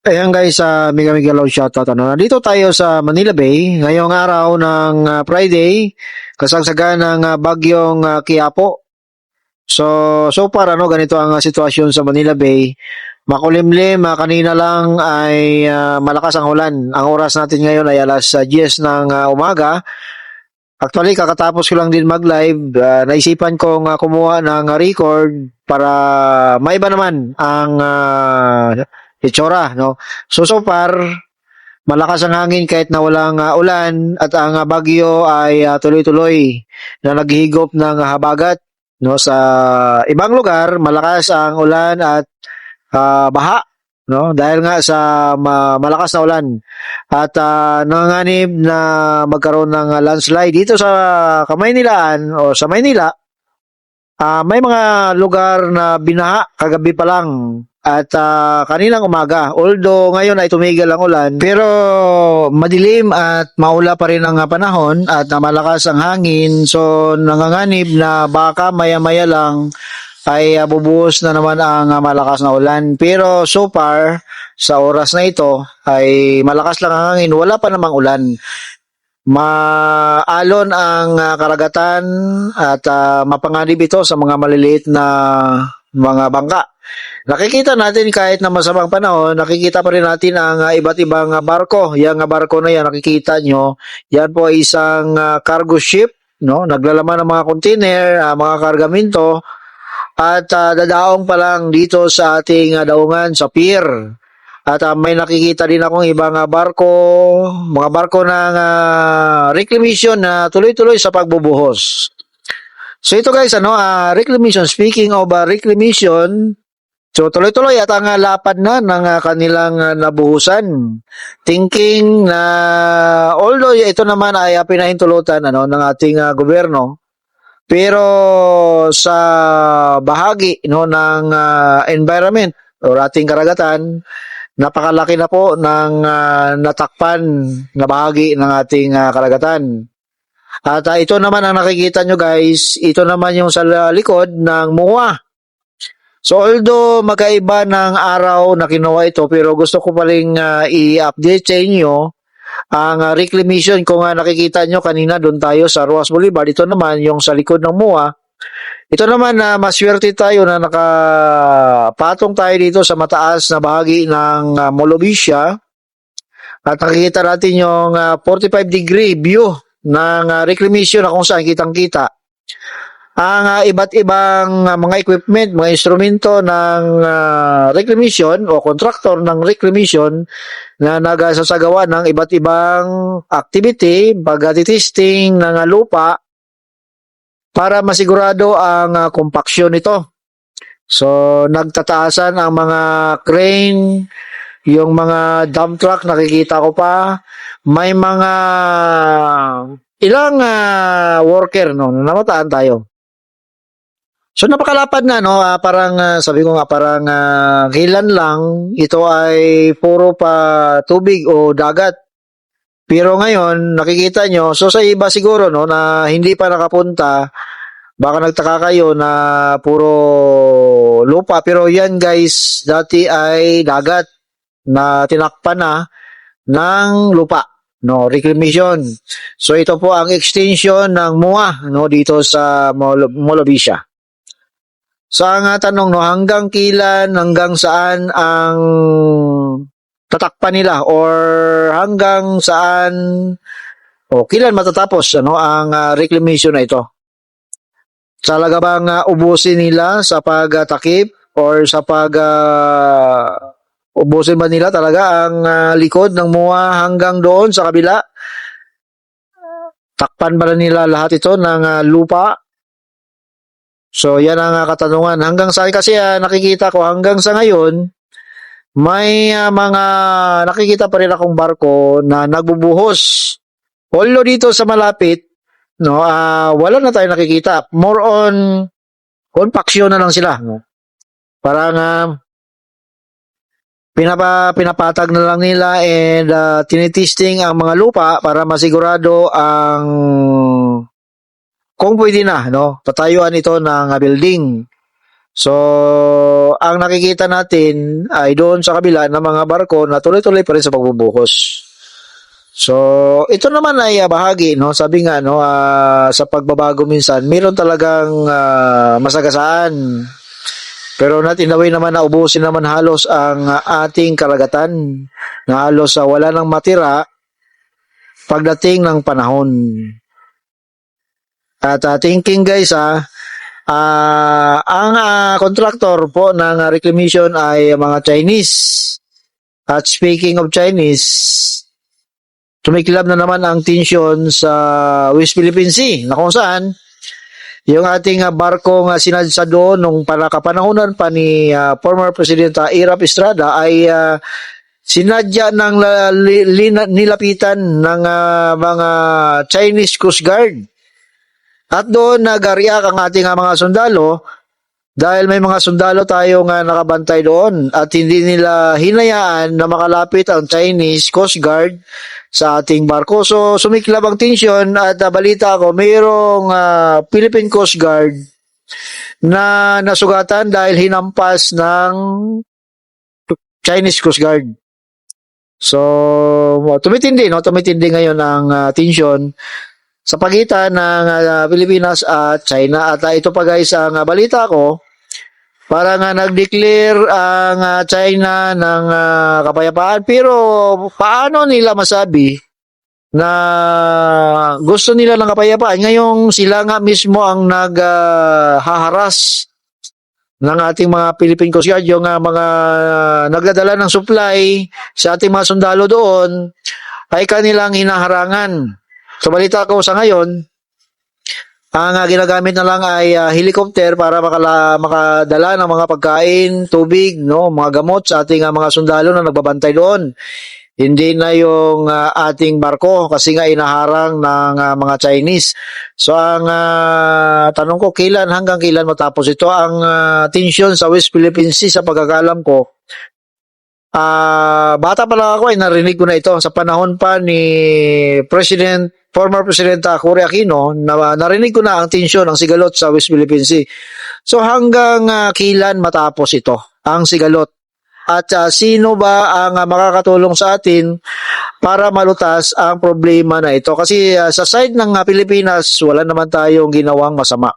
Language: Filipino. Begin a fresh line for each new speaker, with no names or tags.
Ayan guys, mega mega loud shoutout. Nandito tayo sa Manila Bay ngayong araw ng Friday, kasagsagan ng bagyong Quiapo. So far ganito ang sitwasyon sa Manila Bay. Makulimlim, kanina lang ay malakas ang ulan. Ang oras natin ngayon ay alas 10 ng umaga. Actually, kakatapos ko lang din mag-live. Naisipan kong kumuha ng record para maiba naman ang itsura, no? So far, malakas ang hangin kahit na walang ulan at ang bagyo ay tuloy-tuloy na naghihigop ng habagat, no? Sa ibang lugar, malakas ang ulan at baha, no? Dahil nga sa malakas na ulan at nanganganib na magkaroon ng landslide dito sa Kamaynilaan o sa Maynila. May mga lugar na binaha kagabi pa lang at kaninang umaga. Although ngayon ay tumigil ang ulan, pero madilim at maula pa rin ang panahon at malakas ang hangin. So nanganganib na baka maya-maya lang ay bubuhos na naman ang malakas na ulan. Pero so far, sa oras na ito, ay malakas lang ang hangin. Wala pa namang ulan. Maalon ang karagatan at mapanganib ito sa mga maliliit na mga bangka. Nakikita natin kahit na masamang panahon, nakikita pa rin natin ang iba't ibang barko. Yang barko na yan, nakikita nyo, yan po ay isang cargo ship, no? Naglalaman ng mga container, mga kargamento, at dadaong pa lang dito sa ating daungan sa pier. At may nakikita din akong ibang mga barko ng reclamation na tuloy-tuloy sa pagbubuhos. So ito guys, reclamation, speaking of reclamation, so tuloy-tuloy at ang lapad na ng kanilang nabuhusan. Thinking na although ito naman ay pinahintulutan ng ating gobyerno, pero sa bahagi ng environment o ating karagatan, napakalaki na po ng natakpan na bahagi ng ating karagatan. At ito naman ang nakikita nyo guys, ito naman yung sa likod ng MUA. So although magkaiba ng araw na kinuha ito, pero gusto ko pa rin i-update sa inyo ang reclamation. Kung nakikita nyo kanina doon tayo sa Roas Boulevard, ito naman yung sa likod ng MUA. Ito naman na maswerte tayo na nakapatong tayo dito sa mataas na bahagi ng Molobisha at nakikita natin yung 45-degree view ng reclamation na kung saan kitang-kita ang iba't ibang mga equipment, mga instrumento ng reclamation o contractor ng reclamation na nagsasagawa ng iba't ibang activity, pag-testing ng lupa para masigurado ang compaction nito. So, nagtataasan ang mga crane, yung mga dump truck, nakikita ko pa. May mga ilang worker, namataan tayo. So, napakalapad na, parang, sabi ko nga, parang kailan lang, ito ay puro pa tubig o dagat. Pero ngayon, nakikita nyo, so sa iba siguro, na hindi pa nakapunta, baka nagtaka kayo na puro lupa. Pero yan guys, dati ay dagat na tinakpan na ng lupa, reclamation. So ito po ang extension ng MUA, dito sa Molobisha. So ang tanong, hanggang kailan, hanggang saan ang tatakpan nila or hanggang saan o kailan matatapos ang reclamation na ito? Talaga bang ubusin nila sa pagtakip or sa ubusin ba nila talaga ang likod ng MUA hanggang doon sa kabila? Takpan ba nila lahat ito ng lupa? So yan ang katanungan. Hanggang saan kasi nakikita ko hanggang sa ngayon, may mga nakikita pa rin akong barko na nagbubuhos. Although dito sa malapit, wala na tayo nakikita. More on compaction na lang sila. Parang pinapatag na lang nila and tinitesting ang mga lupa para masigurado ang kung pwede na, tatayuan ito ng building. So, ang nakikita natin ay doon sa kabila ng mga barko na tuloy-tuloy pa rin sa pagbubuhos. So, ito naman ay bahagi, no? Sabi nga, no, sa pagbabago minsan, meron talagang masagasaan. Pero not in a way naman na ubusin naman halos ang ating karagatan na halos wala nang matira pagdating ng panahon. At thinking guys, ang contractor po ng reclamation ay mga Chinese. At speaking of Chinese, tumikilab na naman ang tension sa West Philippine Sea na kung saan yung ating barkong sinadsa doon nung panakapanahonan pa ni former President Irap Estrada ay sinadya ng nilapitan ng mga Chinese Coast Guard. At doon nag-react ang ating mga sundalo dahil may mga sundalo tayong nakabantay doon at hindi nila hinayaan na makalapit ang Chinese Coast Guard sa ating barko. So, sumiklab ang tensyon at balita ko, mayroong Philippine Coast Guard na nasugatan dahil hinampas ng Chinese Coast Guard. So, tumitindi, no? Tumitindi ngayon ang tensyon sa pagitan ng Pilipinas at China. At ito pa guys, ang balita ko, parang nag-declare ang China ng kapayapaan. Pero paano nila masabi na gusto nila ng kapayapaan ngayong sila nga mismo ang naghaharas ng ating mga Philippine Coast Guard, yung mga nagdadala ng supply sa ating mga sundalo doon ay kanilang hinaharangan. So balita ko sa ngayon, ang ginagamit na lang ay helicopter para makadala ng mga pagkain, tubig, no, mga gamot sa ating mga sundalo na nagbabantay doon. Hindi na yung ating barko kasi nga inaharang ng mga Chinese. So ang tanong ko, hanggang kailan matapos ito? Ang tension sa West Philippine Sea sa pagkakalam ko, bata pa lang ako ay narinig ko na ito sa panahon pa ni former President Cory Aquino, na narinig ko na ang tensyon, ang sigalot sa West Philippine Sea. So hanggang kailan matapos ito, ang sigalot? At sino ba ang makakatulong sa atin para malutas ang problema na ito? Kasi sa side ng Pilipinas, wala naman tayong ginawang masama.